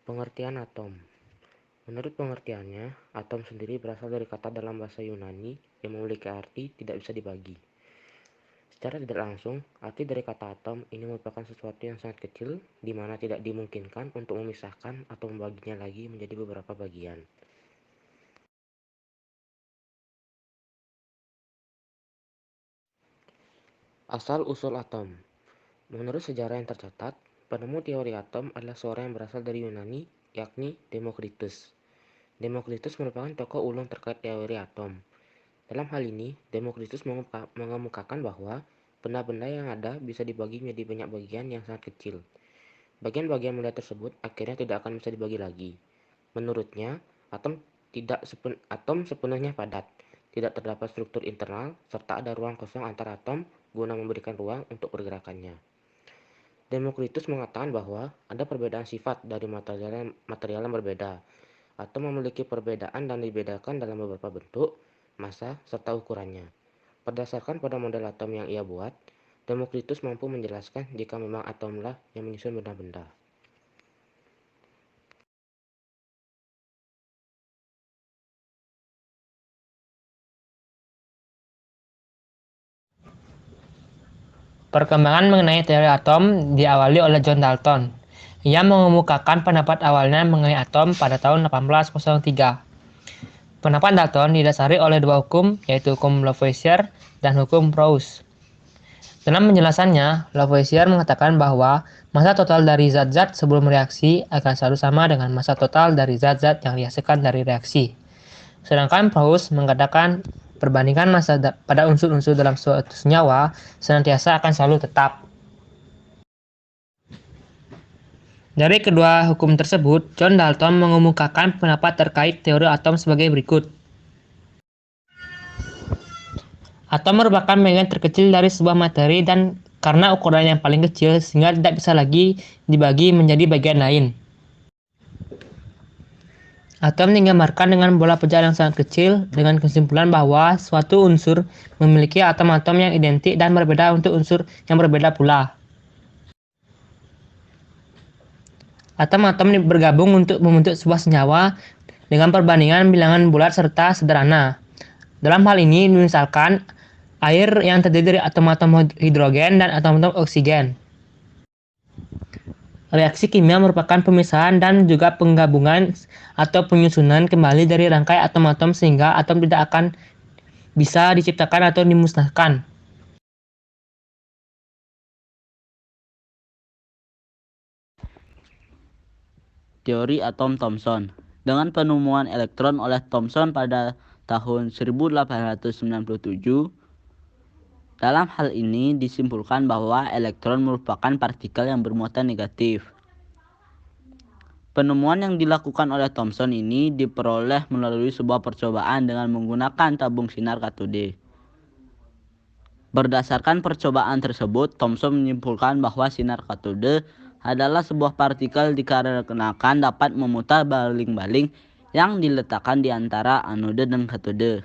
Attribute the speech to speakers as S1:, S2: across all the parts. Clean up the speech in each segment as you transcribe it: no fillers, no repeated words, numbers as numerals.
S1: Pengertian atom. Menurut pengertiannya, atom sendiri berasal dari kata dalam bahasa Yunani yang memiliki arti tidak bisa dibagi. Secara tidak langsung, arti dari kata atom ini merupakan sesuatu yang sangat kecil di mana tidak dimungkinkan untuk memisahkan atau membaginya lagi menjadi beberapa bagian. Asal-usul atom. Menurut sejarah yang tercatat, penemu teori atom adalah seorang yang berasal dari Yunani, yakni Demokritus. Demokritus merupakan tokoh ulung terkait teori atom. Dalam hal ini, Demokritus mengemukakan bahwa benda-benda yang ada bisa dibagi menjadi banyak bagian yang sangat kecil. Bagian-bagian benda tersebut akhirnya tidak akan bisa dibagi lagi. Menurutnya, atom sepenuhnya padat, tidak terdapat struktur internal, serta ada ruang kosong antar atom guna memberikan ruang untuk pergerakannya. Demokritus mengatakan bahwa ada perbedaan sifat dari material yang berbeda. Atom memiliki perbedaan dan dibedakan dalam beberapa bentuk, massa, serta ukurannya. Berdasarkan pada model atom yang ia buat, Demokritus mampu menjelaskan jika memang atomlah yang menyusun benda-benda.
S2: Perkembangan mengenai teori atom diawali oleh John Dalton. Ia mengemukakan pendapat awalnya mengenai atom pada tahun 1803. Pendapat Dalton didasari oleh dua hukum, yaitu hukum Lavoisier dan hukum Proust. Dalam penjelasannya, Lavoisier mengatakan bahwa massa total dari zat-zat sebelum reaksi akan selalu sama dengan massa total dari zat-zat yang dihasilkan dari reaksi. Sedangkan Proust mengatakan perbandingan massa pada unsur-unsur dalam suatu senyawa senantiasa akan selalu tetap. Dari kedua hukum tersebut, John Dalton mengemukakan pendapat terkait teori atom sebagai berikut. Atom merupakan bagian terkecil dari sebuah materi dan karena ukuran yang paling kecil sehingga tidak bisa lagi dibagi menjadi bagian lain. Atom digambarkan dengan bola pecah yang sangat kecil dengan kesimpulan bahwa suatu unsur memiliki atom-atom yang identik dan berbeda untuk unsur yang berbeda pula. Atom-atom bergabung untuk membentuk sebuah senyawa dengan perbandingan bilangan bulat serta sederhana. Dalam hal ini, misalkan air yang terdiri dari atom-atom hidrogen dan atom-atom oksigen. Reaksi kimia merupakan pemisahan dan juga penggabungan atau penyusunan kembali dari rangkai atom-atom sehingga atom tidak akan bisa diciptakan atau dimusnahkan.
S3: Teori atom Thomson. Dengan penemuan elektron oleh Thomson pada tahun 1897, dalam hal ini disimpulkan bahwa elektron merupakan partikel yang bermuatan negatif. Penemuan yang dilakukan oleh Thomson ini diperoleh melalui sebuah percobaan dengan menggunakan tabung sinar katode. Berdasarkan percobaan tersebut, Thomson menyimpulkan bahwa sinar katode adalah sebuah partikel dikarenakan dapat memutar baling-baling yang diletakkan di antara anode dan katode.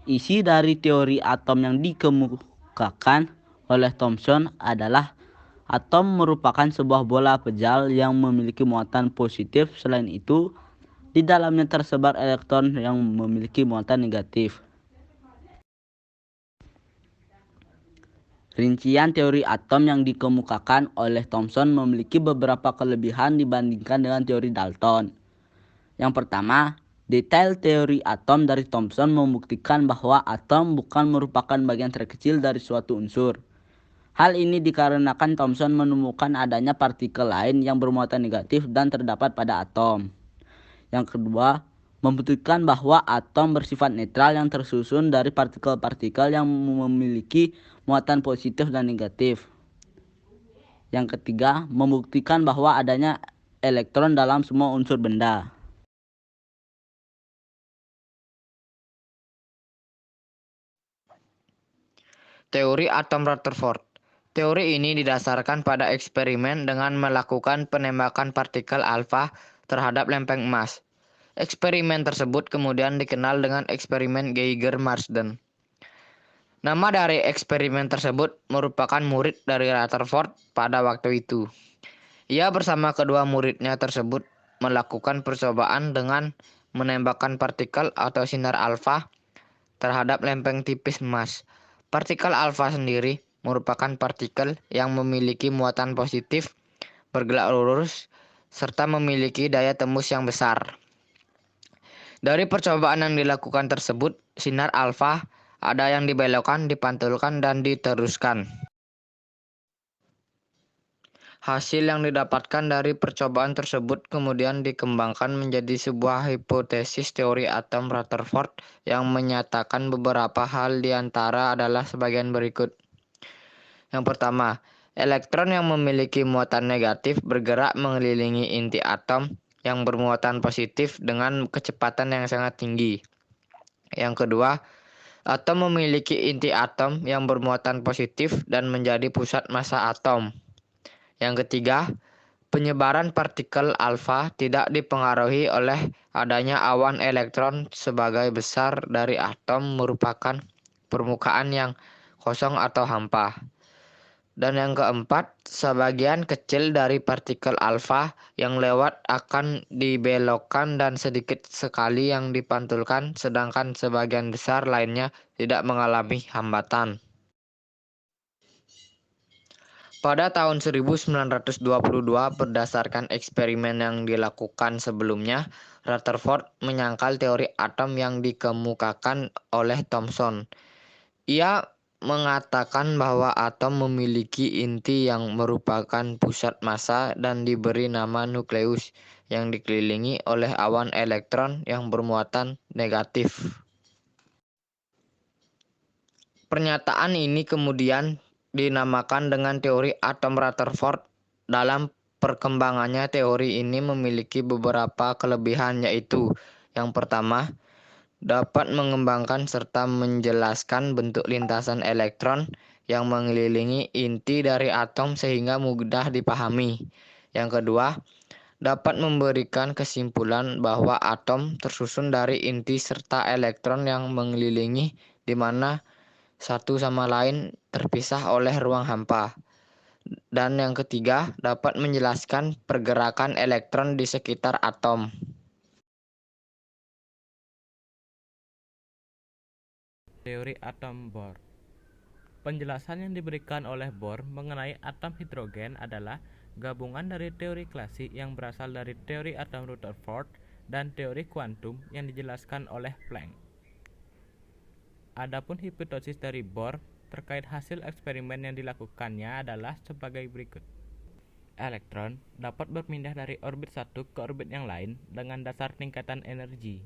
S3: Isi dari teori atom yang dikemukakan oleh Thomson adalah atom merupakan sebuah bola pejal yang memiliki muatan positif. Selain itu, di dalamnya tersebar elektron yang memiliki muatan negatif. Rincian teori atom yang dikemukakan oleh Thomson memiliki beberapa kelebihan dibandingkan dengan teori Dalton. Yang pertama, detail teori atom dari Thomson membuktikan bahwa atom bukan merupakan bagian terkecil dari suatu unsur. Hal ini dikarenakan Thomson menemukan adanya partikel lain yang bermuatan negatif dan terdapat pada atom. Yang kedua, membuktikan bahwa atom bersifat netral yang tersusun dari partikel-partikel yang memiliki muatan positif dan negatif. Yang ketiga, membuktikan bahwa adanya elektron dalam semua unsur benda.
S4: Teori atom Rutherford. Teori ini didasarkan pada eksperimen dengan melakukan penembakan partikel alfa terhadap lempeng emas. Eksperimen tersebut kemudian dikenal dengan eksperimen Geiger-Marsden. Nama dari eksperimen tersebut merupakan murid dari Rutherford pada waktu itu. Ia bersama kedua muridnya tersebut melakukan percobaan dengan menembakkan partikel atau sinar alfa terhadap lempeng tipis emas. Partikel alfa sendiri merupakan partikel yang memiliki muatan positif, bergerak lurus, serta memiliki daya tembus yang besar. Dari percobaan yang dilakukan tersebut, sinar alfa ada yang dibelokkan, dipantulkan, dan diteruskan. Hasil yang didapatkan dari percobaan tersebut kemudian dikembangkan menjadi sebuah hipotesis teori atom Rutherford yang menyatakan beberapa hal di antara adalah sebagian berikut. Yang pertama, elektron yang memiliki muatan negatif bergerak mengelilingi inti atom yang bermuatan positif dengan kecepatan yang sangat tinggi. Yang kedua, atom memiliki inti atom yang bermuatan positif dan menjadi pusat massa atom. Yang ketiga, penyebaran partikel alfa tidak dipengaruhi oleh adanya awan elektron sebagai besar dari atom merupakan permukaan yang kosong atau hampa. Dan yang keempat, sebagian kecil dari partikel alfa yang lewat akan dibelokkan dan sedikit sekali yang dipantulkan, sedangkan sebagian besar lainnya tidak mengalami hambatan. Pada tahun 1922, berdasarkan eksperimen yang dilakukan sebelumnya, Rutherford menyangkal teori atom yang dikemukakan oleh Thomson. Ia mengatakan bahwa atom memiliki inti yang merupakan pusat massa dan diberi nama nukleus yang dikelilingi oleh awan elektron yang bermuatan negatif. Pernyataan ini kemudian dinamakan dengan teori atom Rutherford. Dalam perkembangannya, teori ini memiliki beberapa kelebihan, yaitu yang pertama, dapat mengembangkan serta menjelaskan bentuk lintasan elektron yang mengelilingi inti dari atom sehingga mudah dipahami. Yang kedua, dapat memberikan kesimpulan bahwa atom tersusun dari inti serta elektron yang mengelilingi, di mana satu sama lain terpisah oleh ruang hampa. Dan yang ketiga, dapat menjelaskan pergerakan elektron di sekitar atom.
S5: Teori atom Bohr. Penjelasan yang diberikan oleh Bohr mengenai atom hidrogen adalah gabungan dari teori klasik yang berasal dari teori atom Rutherford dan teori kuantum yang dijelaskan oleh Planck. Adapun hipotesis dari Bohr terkait hasil eksperimen yang dilakukannya adalah sebagai berikut. Elektron dapat berpindah dari orbit satu ke orbit yang lain dengan dasar tingkatan energi.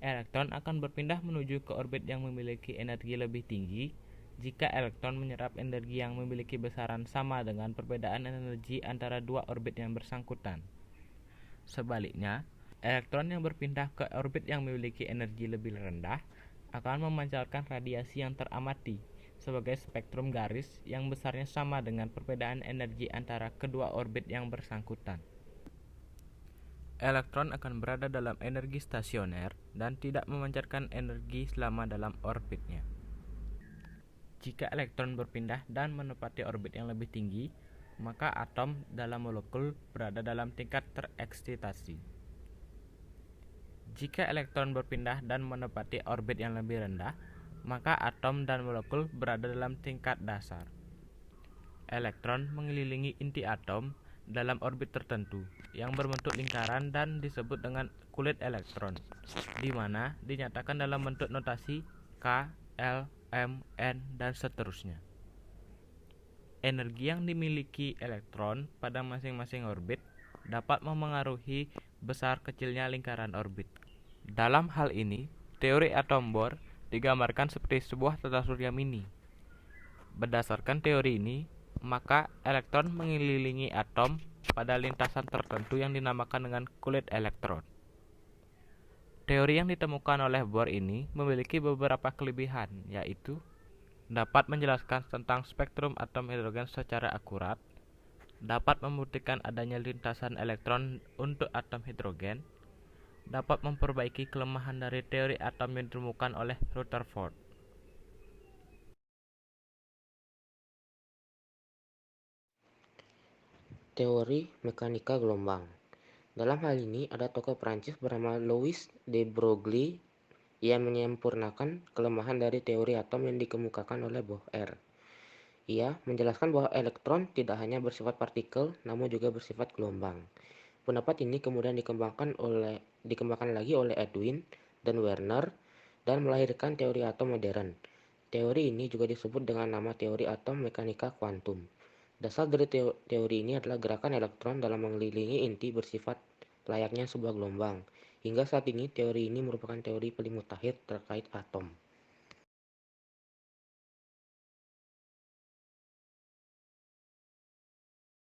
S5: Elektron akan berpindah menuju ke orbit yang memiliki energi lebih tinggi jika elektron menyerap energi yang memiliki besaran sama dengan perbedaan energi antara dua orbit yang bersangkutan. Sebaliknya, elektron yang berpindah ke orbit yang memiliki energi lebih rendah akan memancarkan radiasi yang teramati sebagai spektrum garis yang besarnya sama dengan perbedaan energi antara kedua orbit yang bersangkutan. Elektron akan berada dalam energi stasioner dan tidak memancarkan energi selama dalam orbitnya. Jika elektron berpindah dan menepati orbit yang lebih tinggi, maka atom dalam molekul berada dalam tingkat tereksitasi. Jika elektron berpindah dan menepati orbit yang lebih rendah, maka atom dan molekul berada dalam tingkat dasar. Elektron mengelilingi inti atom dalam orbit tertentu yang berbentuk lingkaran dan disebut dengan kulit elektron, di mana dinyatakan dalam bentuk notasi K, L, M, N, dan seterusnya. Energi yang dimiliki elektron pada masing-masing orbit dapat memengaruhi besar kecilnya lingkaran orbit. Dalam hal ini, teori atom Bohr digambarkan seperti sebuah tata surya mini. Berdasarkan teori ini, maka elektron mengelilingi atom pada lintasan tertentu yang dinamakan dengan kulit elektron. Teori yang ditemukan oleh Bohr ini memiliki beberapa kelebihan, yaitu dapat menjelaskan tentang spektrum atom hidrogen secara akurat, dapat membuktikan adanya lintasan elektron untuk atom hidrogen, dapat memperbaiki kelemahan dari teori atom yang ditemukan oleh Rutherford.
S1: teori mekanika gelombang. Dalam hal ini ada tokoh Prancis bernama Louis de Broglie. Ia menyempurnakan kelemahan dari teori atom yang dikemukakan oleh Bohr. Ia menjelaskan bahwa elektron tidak hanya bersifat partikel, namun juga bersifat gelombang. Pendapat ini kemudian dikembangkan lagi oleh Edwin dan Werner dan melahirkan teori atom modern. Teori ini juga disebut dengan nama teori atom mekanika kuantum. Dasar dari teori ini adalah gerakan elektron dalam mengelilingi inti bersifat layaknya sebuah gelombang. Hingga saat ini, teori ini merupakan teori paling mutakhir terkait atom.